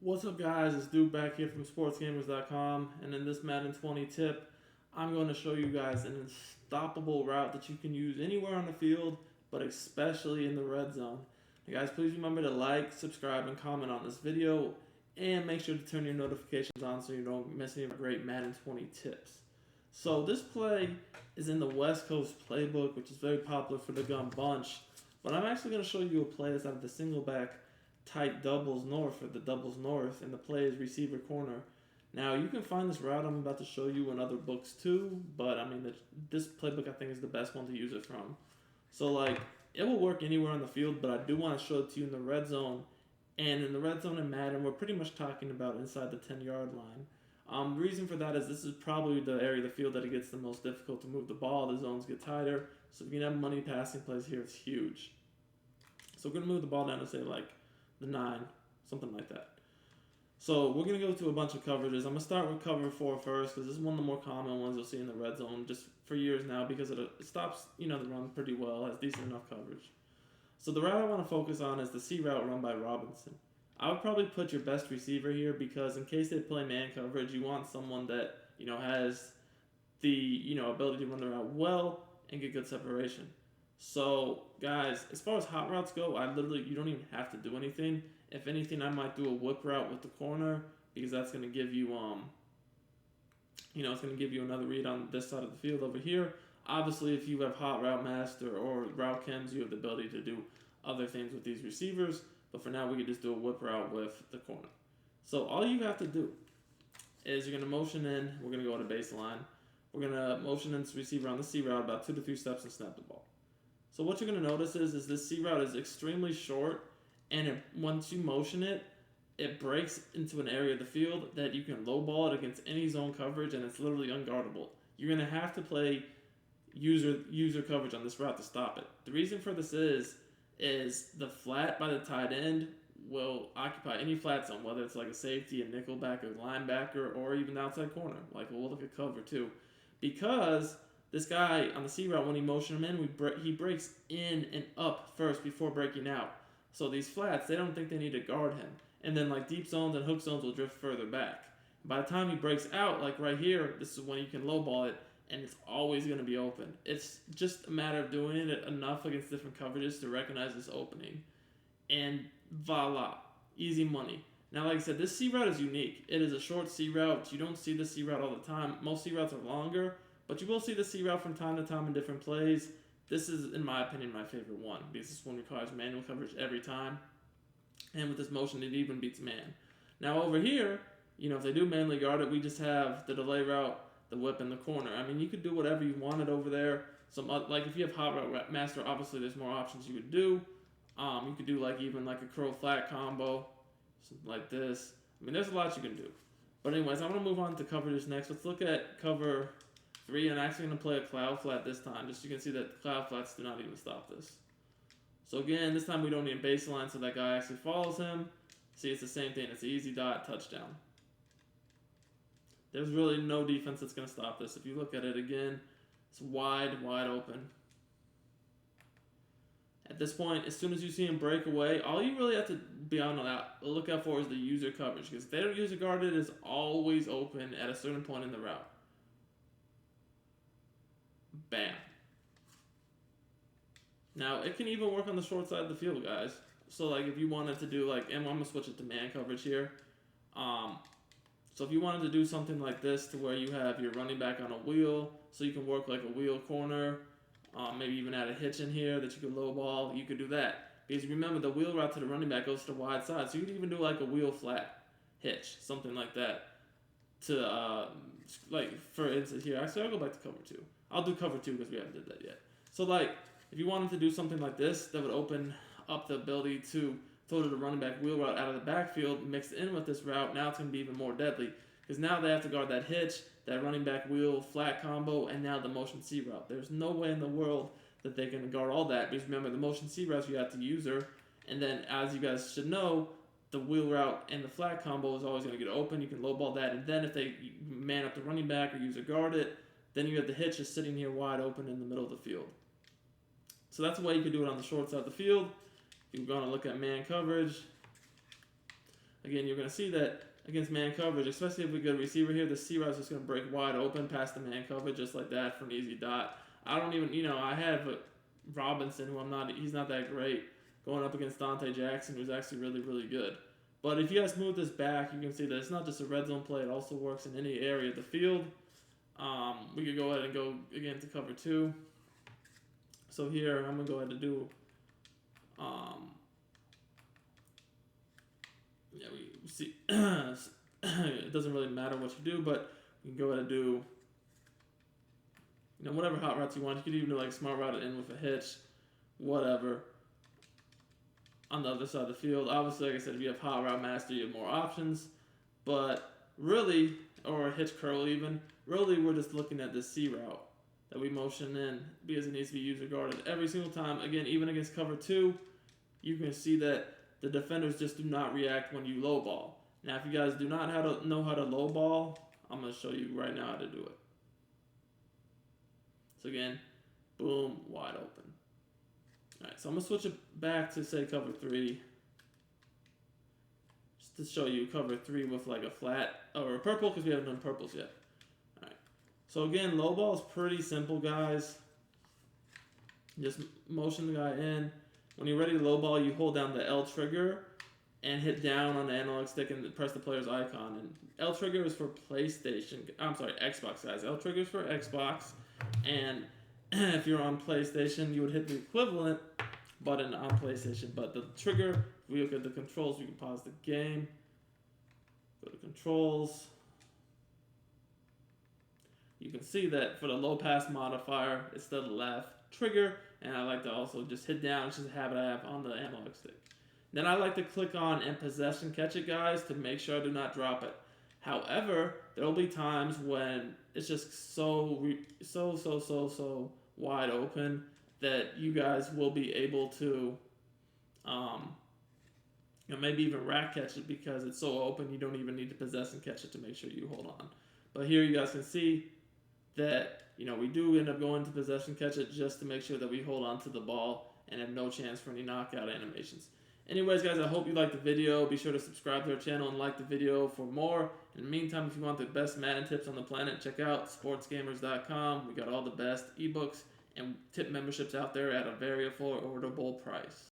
What's up, guys? It's Duke back here from Sportsgamerz.com, and in this Madden 20 tip, I'm going to show you guys an unstoppable route that you can use anywhere on the field, but especially in the red zone. Now, guys, please remember to like, subscribe, and comment on this video, and make sure to turn your notifications on so you don't miss any of our great Madden 20 tips. So this play is in the West Coast playbook, which is very popular for the gun bunch, but I'm actually going to show you a play that's out of the single back tight doubles north, or the doubles north, and the play is receiver corner. Now you can find this route I'm about to show you in other books too, but I mean this playbook I think is the best one to use it from. So like it will work anywhere on the field, but I do want to show it to you in the red zone. And in the red zone in Madden, we're pretty much talking about inside the 10-yard line. The reason for that is this is probably the area of the field that it gets the most difficult to move the ball. The zones get tighter, so if you can have money passing plays here, it's huge. So we're gonna move the ball down to say like the 9, something like that. So we're going to go to a bunch of coverages. I'm going to start with cover 4 first because this is one of the more common ones you'll see in the red zone just for years now because it stops the run pretty well, has decent enough coverage. So the route I want to focus on is the C route run by Robinson. I would probably put your best receiver here because in case they play man coverage, you want someone that has the ability to run the route well and get good separation. So, guys, as far as hot routes go, you don't even have to do anything. If anything, I might do a whip route with the corner because that's going to give you, it's going to give you another read on this side of the field over here. Obviously, if you have hot route master or route chems, you have the ability to do other things with these receivers. But for now, we could just do a whip route with the corner. So all you have to do is you're going to motion in. We're going to go to baseline. We're going to motion in this receiver on the C route about 2 to 3 steps and snap the ball. So what you're going to notice is this C route is extremely short, and once you motion it, it breaks into an area of the field that you can low ball it against any zone coverage, and it's literally unguardable. You're going to have to play user coverage on this route to stop it. The reason for this is the flat by the tight end will occupy any flat zone, whether it's like a safety, a nickelback, a linebacker, or even the outside corner. Like we'll look at cover too, because this guy on the C route, when he motions him in, he breaks in and up first before breaking out. So these flats, they don't think they need to guard him. And then like deep zones and hook zones will drift further back. By the time he breaks out, like right here, this is when you can lowball it, and it's always going to be open. It's just a matter of doing it enough against different coverages to recognize this opening. And voila, easy money. Now, like I said, this C route is unique. It is a short C route. You don't see the C route all the time. Most C routes are longer. But you will see the C route from time to time in different plays. This is, in my opinion, my favorite one because this one requires manual coverage every time. And with this motion, it even beats man. Now over here, if they do manually guard it, we just have the delay route, the whip, and the corner. I mean, you could do whatever you wanted over there. Like if you have hot route master, obviously there's more options you could do. You could do even like a curl flat combo, something like this. I mean, there's a lot you can do. But anyways, I'm going to move on to coverages next. Let's look at cover 3, and I'm actually going to play a cloud flat this time, just so you can see that cloud flats do not even stop this. So again, this time we don't need a baseline, so that guy actually follows him. See, it's the same thing. It's an easy dot touchdown. There's really no defense that's going to stop this. If you look at it again, it's wide open. At this point, as soon as you see him break away, all you really have to be on the lookout for is the user coverage, because if they don't user guard it, it's always open at a certain point in the route. Bam. Now, it can even work on the short side of the field, guys. So, if you wanted to do, and I'm going to switch it to man coverage here. So, if you wanted to do something like this to where you have your running back on a wheel, so you can work like a wheel corner, maybe even add a hitch in here that you could low ball, you could do that. Because remember, the wheel route to the running back goes to the wide side, so you could even do like a wheel flat hitch, something like that. To, for instance here, actually, I'll go back to cover 2. I'll do cover 2 because we haven't did that yet. So, if you wanted to do something like this, that would open up the ability to throw to the running back wheel route out of the backfield mixed in with this route. Now it's going to be even more deadly because now they have to guard that hitch, that running back wheel flat combo, and now the motion C route. There's no way in the world that they can guard all that because remember, the motion C routes you have to user, and then as you guys should know, the wheel route and the flat combo is always going to get open. You can lowball that, and then if they man up the running back or user guard it, then you have the hitch just sitting here wide open in the middle of the field. So that's the way you could do it on the short side of the field. If you're going to look at man coverage, again, you're going to see that against man coverage, especially if we get a receiver here, the C route is just going to break wide open past the man coverage just like that for an easy dot. I don't even, I have Robinson, he's not that great, going up against Dante Jackson, who's actually really, really good. But if you guys move this back, you can see that it's not just a red zone play, it also works in any area of the field. We could go ahead and go again to cover 2. So here, I'm going to go ahead and do, we see, it doesn't really matter what you do, but you can go ahead and do, whatever hot routes you want. You could even do like smart route in with a hitch, whatever. On the other side of the field, obviously, like I said, if you have hot route master, you have more options. But really, or a hitch curl even, really we're just looking at the C route that we motion in because it needs to be user guarded every single time. Again, even against cover 2, you can see that the defenders just do not react when you low ball. Now, if you guys do not know how to low ball, I'm going to show you right now how to do it. So again, boom, wide open. Alright, so I'm going to switch it back to, say, cover 3. Just to show you cover 3 with like a flat, or a purple, because we haven't done purples yet. Alright, so again, low ball is pretty simple, guys. Just motion the guy in. When you're ready to low ball, you hold down the L trigger and hit down on the analog stick and press the player's icon. And L trigger is for Xbox, guys. L trigger is for Xbox. And if you're on PlayStation, you would hit the equivalent button on PlayStation. But the trigger, if we look at the controls, we can pause the game. Go to controls. You can see that for the low pass modifier, it's the left trigger. And I like to also just hit down, which is a habit I have on the analog stick. Then I like to click on and possession catch it, guys, to make sure I do not drop it. However, there will be times when it's just so wide open that you guys will be able to maybe even rack catch it because it's so open you don't even need to possess and catch it to make sure you hold on. But here you guys can see that we do end up going to possession catch it just to make sure that we hold on to the ball and have no chance for any knockout animations. Anyways, guys, I hope you liked the video. Be sure to subscribe to our channel and like the video for more. In the meantime, if you want the best Madden tips on the planet, check out Sportsgamerz.com. We got all the best eBooks and tip memberships out there at a very affordable price.